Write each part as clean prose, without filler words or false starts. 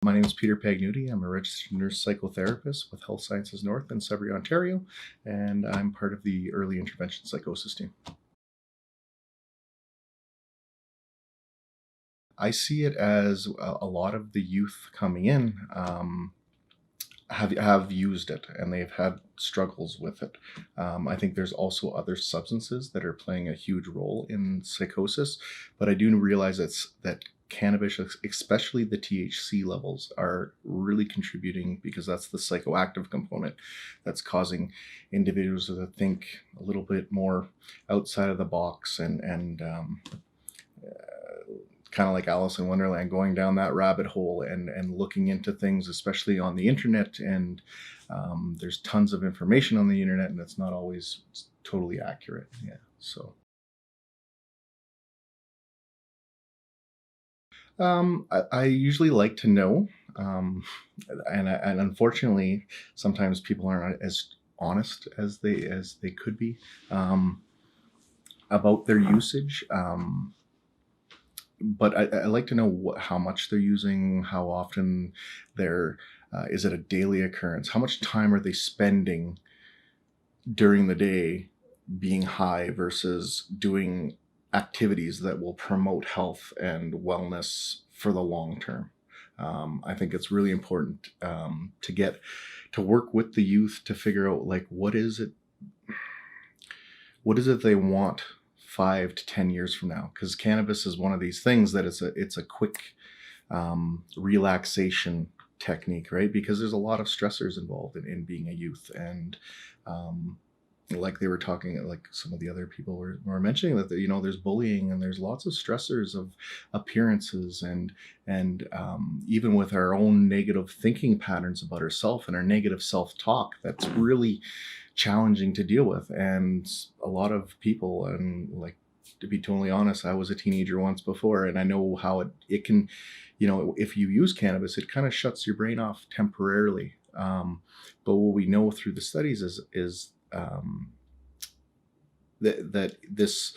My name is Peter Pagnatti. I'm a registered nurse psychotherapist with Health Sciences North in Sudbury, Ontario, and I'm part of the early intervention psychosis team. I see it as a lot of the youth coming in have used it, and they've had struggles with it. I think there's also other substances that are playing a huge role in psychosis, but I do realize that cannabis, especially the THC levels, are really contributing, because that's the psychoactive component that's causing individuals to think a little bit more outside of the box and kind of like Alice in Wonderland, going down that rabbit hole and looking into things, especially on the internet. And there's tons of information on the internet, and it's not always totally accurate. Yeah. So I usually like to know, and unfortunately, sometimes people aren't as honest as they could be about their usage. But I like to know how much they're using, how often they're, is it a daily occurrence? How much time are they spending during the day being high versus doing activities that will promote health and wellness for the long term? I think it's really important to work with the youth to figure out, like, what is it they want 5 to 10 years from now, because cannabis is one of these things that it's a quick relaxation technique, right? Because there's a lot of stressors involved in being a youth, and like they were talking, like some of the other people were mentioning, that there's bullying and there's lots of stressors of appearances, and even with our own negative thinking patterns about ourselves and our negative self-talk, that's really challenging to deal with. And a lot of people, and like, to be totally honest, I was a teenager once before, and I know how it can, if you use cannabis, it kind of shuts your brain off temporarily. But what we know through the studies is that this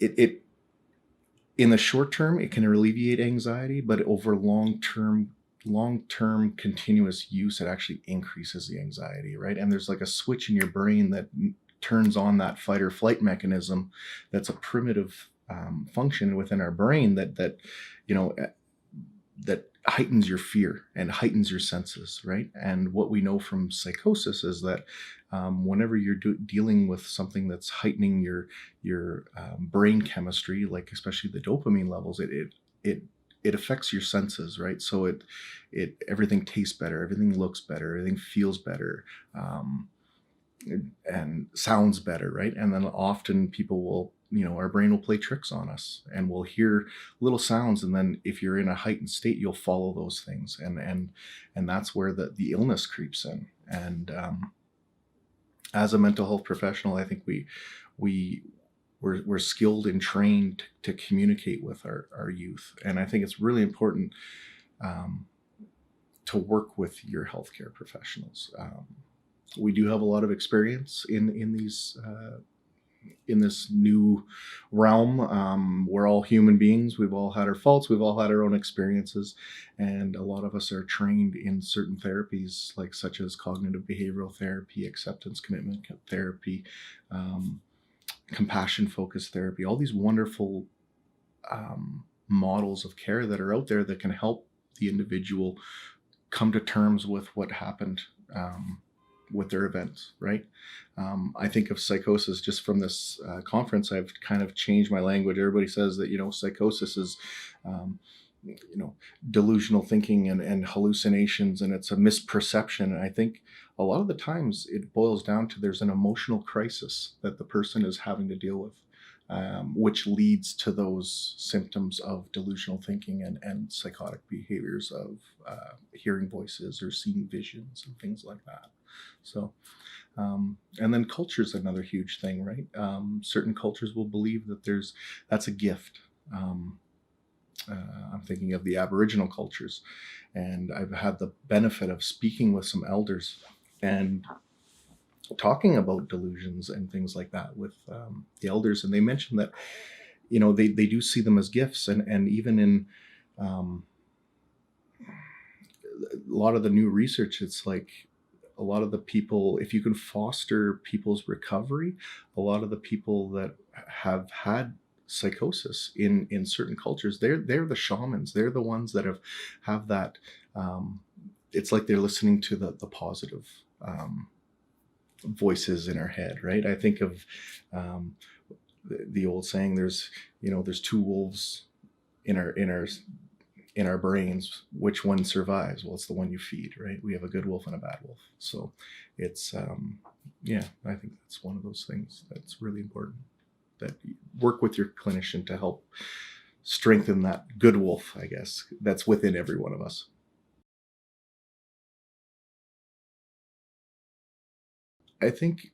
it in the short term it can alleviate anxiety, but over long-term continuous use, it actually increases the anxiety, right? And there's like a switch in your brain that turns on that fight or flight mechanism. That's a primitive function within our brain that heightens your fear and heightens your senses, right? And what we know from psychosis is that whenever you're dealing with something that's heightening your brain chemistry, like especially the dopamine levels, it affects your senses, right? So everything tastes better, everything looks better, everything feels better, and sounds better, right? And then often people will, our brain will play tricks on us, and we'll hear little sounds, and then if you're in a heightened state, you'll follow those things, and that's where the illness creeps in. And as a mental health professional, I think we're skilled and trained to communicate with our youth. And I think it's really important to work with your healthcare professionals. We do have a lot of experience in these in this new realm. We're all human beings. We've all had our faults. We've all had our own experiences. And a lot of us are trained in certain therapies, like such as cognitive behavioral therapy, acceptance commitment therapy, compassion-focused therapy, all these wonderful models of care that are out there that can help the individual come to terms with what happened with their events, right? I think of psychosis, just from this conference, I've kind of changed my language. Everybody says that, psychosis is, delusional thinking and hallucinations, and it's a misperception. And I think a lot of the times it boils down to there's an emotional crisis that the person is having to deal with, which leads to those symptoms of delusional thinking and psychotic behaviors of hearing voices or seeing visions and things like that. So, and then culture is another huge thing, right? Certain cultures will believe that that's a gift. I'm thinking of the Aboriginal cultures, and I've had the benefit of speaking with some elders and talking about delusions and things like that with the elders, and they mentioned that they do see them as gifts, and even in lot of the new research, it's like a lot of the people, if you can foster people's recovery, a lot of the people that have had psychosis in certain cultures, they're the shamans. They're the ones that have that. Um, it's like they're listening to the positive voices in our head, right? I think of um, the old saying, there's two wolves in our brains. Which one survives? Well, it's the one you feed, right? We have a good wolf and a bad wolf. So it's yeah, I think that's one of those things that's really important, that you work with your clinician to help strengthen that good wolf, I guess, that's within every one of us. I think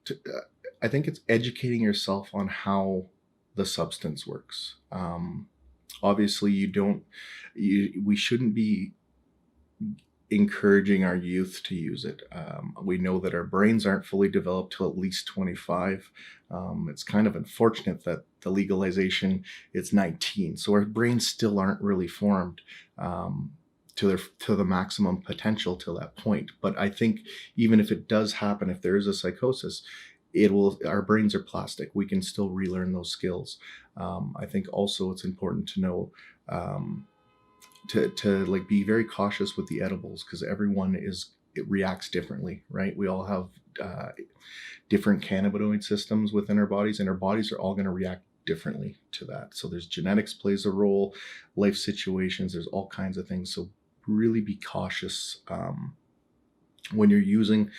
I think it's educating yourself on how the substance works. Obviously, we shouldn't be encouraging our youth to use it. We know that our brains aren't fully developed till at least 25. It's kind of unfortunate that the legalization is 19, so our brains still aren't really formed to the maximum potential till that point. But I think even if it does happen, if there is a psychosis, it will. Our brains are plastic. We can still relearn those skills. I think also it's important to know. To like be very cautious with the edibles, because it reacts differently, right? We all have different cannabinoid systems within our bodies, and our bodies are all going to react differently to that. So there's genetics plays a role, life situations, there's all kinds of things. So really be cautious when you're using.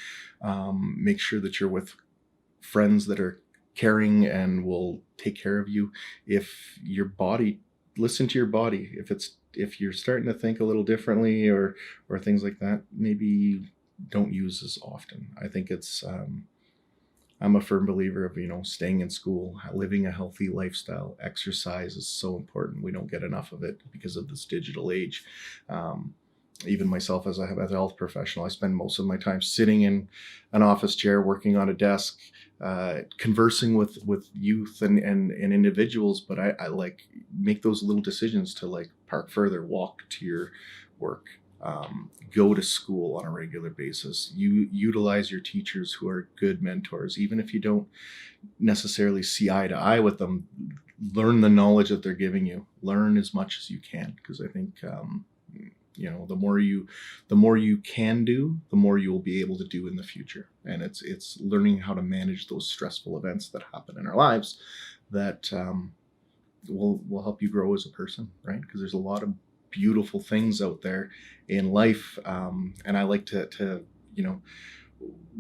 Make sure that you're with friends that are caring and will take care of you. If your body Listen to your body. If you're starting to think a little differently, or things like that, maybe don't use as often. I think it's I'm a firm believer of, staying in school, living a healthy lifestyle. Exercise is so important. We don't get enough of it because of this digital age. Even myself, as a health professional, I spend most of my time sitting in an office chair, working on a desk, conversing with youth and individuals. But I like make those little decisions to like park further, walk to your work, go to school on a regular basis. You utilize your teachers who are good mentors, even if you don't necessarily see eye to eye with them. Learn the knowledge that they're giving you. Learn as much as you can, because I think the more you can do, the more you will be able to do in the future. And it's learning how to manage those stressful events that happen in our lives that will help you grow as a person, right? Because there's a lot of beautiful things out there in life, and I like to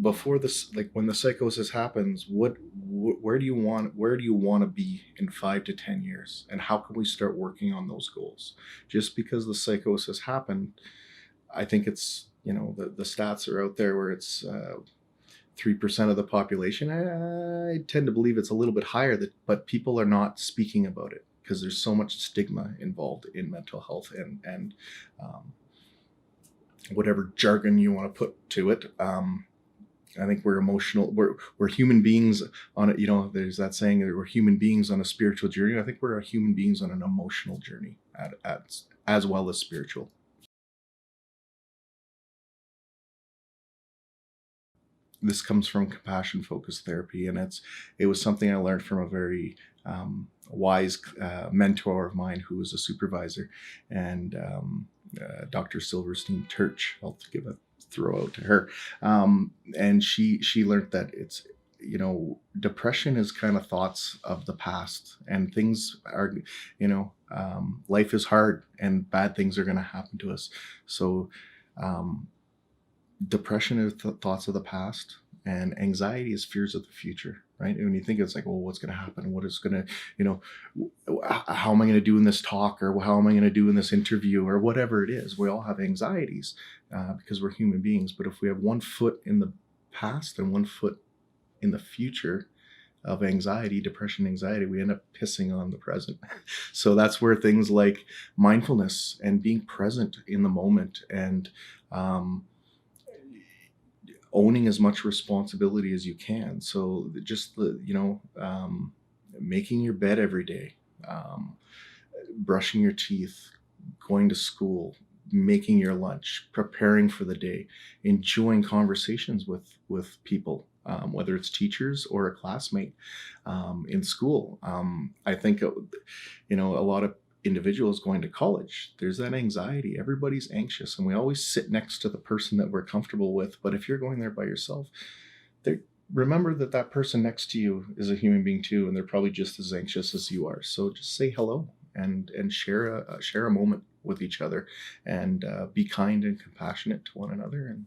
before this, like when the psychosis happens, where do you want to be in 5 to 10 years, and how can we start working on those goals? Just because the psychosis happened, I think it's, the stats are out there where it's 3% of the population. I tend to believe it's a little bit higher, but people are not speaking about it because there's so much stigma involved in mental health and whatever jargon you want to put to it. I think we're emotional. We're human beings on it. There's that saying that we're human beings on a spiritual journey. I think we're human beings on an emotional journey as well as spiritual. This comes from compassion focused therapy, and it was something I learned from a very wise mentor of mine who was a supervisor, and Dr. Silverstein Turch. I'll give a throw out to her, and she learned that it's, depression is kind of thoughts of the past, and things are, life is hard and bad things are going to happen to us. So depression is thoughts of the past, and anxiety is fears of the future, right? And when you think, it's like, well, what's going to happen? What is going to, how am I going to do in this talk, or how am I going to do in this interview, or whatever it is? We all have anxieties because we're human beings. But if we have one foot in the past and one foot in the future of depression, anxiety, we end up pissing on the present. So that's where things like mindfulness and being present in the moment, and owning as much responsibility as you can. So just making your bed every day, brushing your teeth, going to school, making your lunch, preparing for the day, enjoying conversations with people, whether it's teachers or a classmate in school. I think a lot of individuals going to college, there's that anxiety. Everybody's anxious, and we always sit next to the person that we're comfortable with. But if you're going there by yourself, remember that person next to you is a human being too, and they're probably just as anxious as you are. So just say hello and share a moment with each other, and be kind and compassionate to one another. And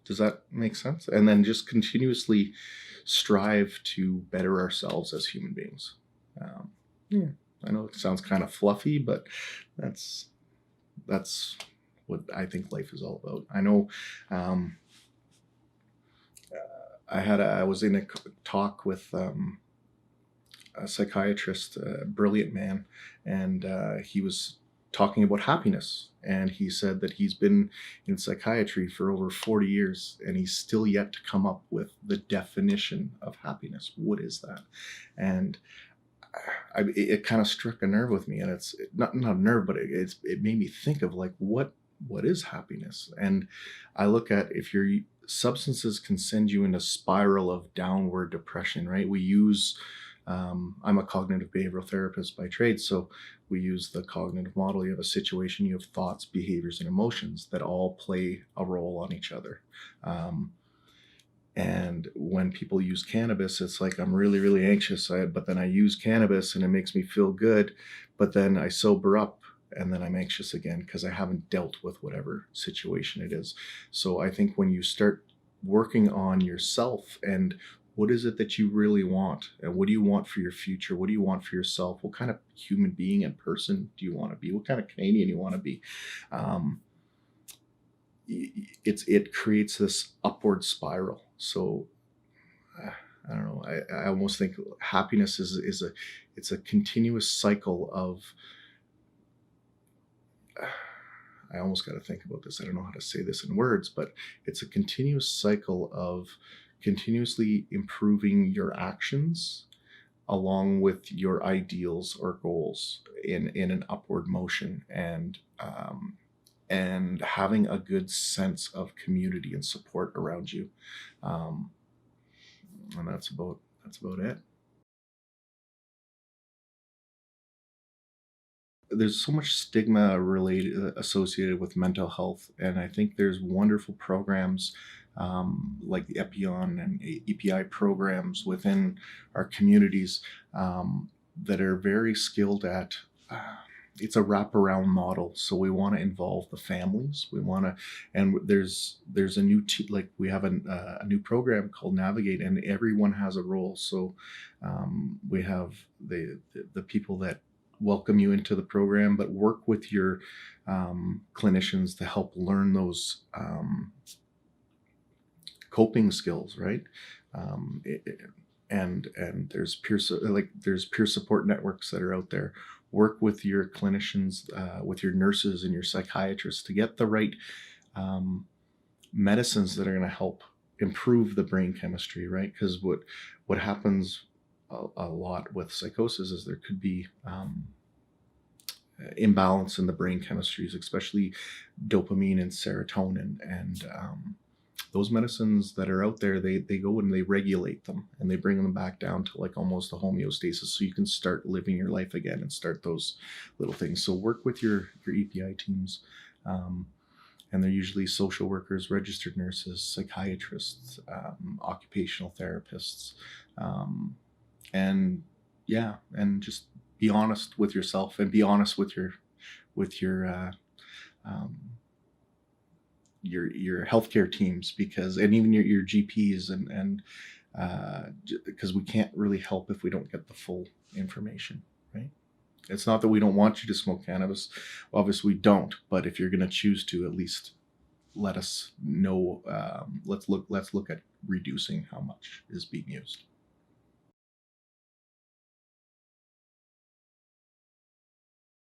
does that make sense? And then just continuously strive to better ourselves as human beings. Yeah, I know it sounds kind of fluffy, but that's what I think life is all about. I know. I was in a talk with a psychiatrist, a brilliant man, and he was talking about happiness. And he said that he's been in psychiatry for over 40 years, and he's still yet to come up with the definition of happiness. What is that? And it kind of struck a nerve with me, and it's not a nerve, but it made me think of like what is happiness. And I look at, if your substances can send you in a spiral of downward depression, right? We use I'm a cognitive behavioral therapist by trade, so we use the cognitive model. You have a situation, you have thoughts, behaviors, and emotions that all play a role on each other. And when people use cannabis, it's like, I'm really, really anxious, but then I use cannabis and it makes me feel good, but then I sober up and then I'm anxious again because I haven't dealt with whatever situation it is. So I think when you start working on yourself and what is it that you really want, and what do you want for your future? What do you want for yourself? What kind of human being and person do you want to be? What kind of Canadian you want to be? It creates this upward spiral. So I don't know. I almost think happiness is a continuous cycle of. I almost got to think about this. I don't know how to say this in words, but it's a continuous cycle of continuously improving your actions along with your ideals or goals in an upward motion, and having a good sense of community and support around you. And that's about it. There's so much stigma associated with mental health, and I think there's wonderful programs like the Epion and EPI programs within our communities that are very skilled at. It's a wraparound model, so we want to involve the families. We want to, and there's a new like we have a new program called Navigate, and everyone has a role. So we have the people that welcome you into the program, but work with your clinicians to help learn those coping skills, right? And there's peer support networks that are out there. Work with your clinicians, with your nurses and your psychiatrists to get the right medicines that are going to help improve the brain chemistry, right? Because what happens a lot with psychosis is there could be imbalance in the brain chemistries, especially dopamine and serotonin, and those medicines that are out there, they go and they regulate them and they bring them back down to like almost a homeostasis, so you can start living your life again and start those little things. So work with your EPI teams, and they're usually social workers, registered nurses, psychiatrists, occupational therapists, and just be honest with yourself and be honest with your healthcare teams, and even your GPs, and because we can't really help if we don't get the full information, right? It's not that we don't want you to smoke cannabis. Obviously we don't, but if you're going to choose to, at least let us know. Let's look at reducing how much is being used.